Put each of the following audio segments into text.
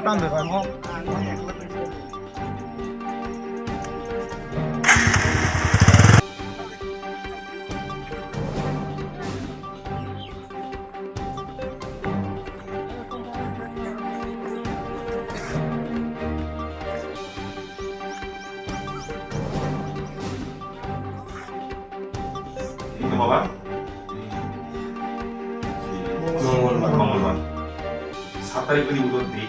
tan được rồi không? Itu apa? Mongolwan. 4 tarik ini udah di.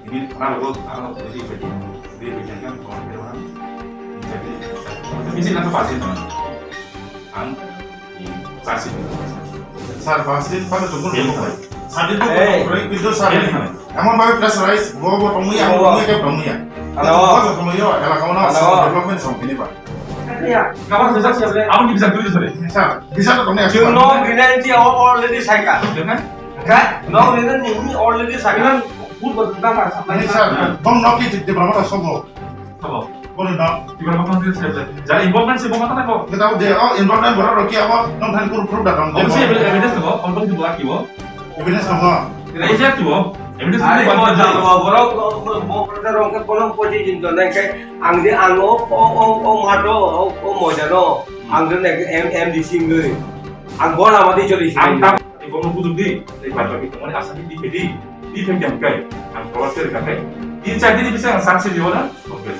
Ini anak jadi bagian. Dia bagian kan orang. Jadi misi nak pasti teman. Ang pasti. Sir বাসিন পালে তো Dia bukan. সাদি তো কিন্তু sir এমন ভাবে pressurise গো টমুয়া টমুয়া কে টমুয়া Ano? টমুয়া এলা কামনা Ano? ডেভেলপমেন্ট সব কিনিবা Kapan bisa siap? Abang bisa dulu sore. Sir bisa তো টমুয়া You know Grenadi already cycle. Dengan Okay? No, Grenadi already cycle. Put the number মানে স্যার বম নকি ডেভেলপমেন্ট সব apa? কোন না Di mana makan dia siap. Jadi involvement sih bukan apa? kita de environment বড় Rocky আবার নম ধান কোন proof দাম Om sih evidence tuh, om tuh buat kiwo. Evidence না Kita aja kiwo. Evidence Ari itu mo buat jalo borok mo pertarong ke kono poji jinto nang kay ang di ano o mato o mojano ang de nek MD single. Ang bola mati choli Ang tap ibu mau butuh di baca itu mana asal di pedi yang kai, ang keluar dari kai. Ini jadi bisa yang saksi di mana? Oke.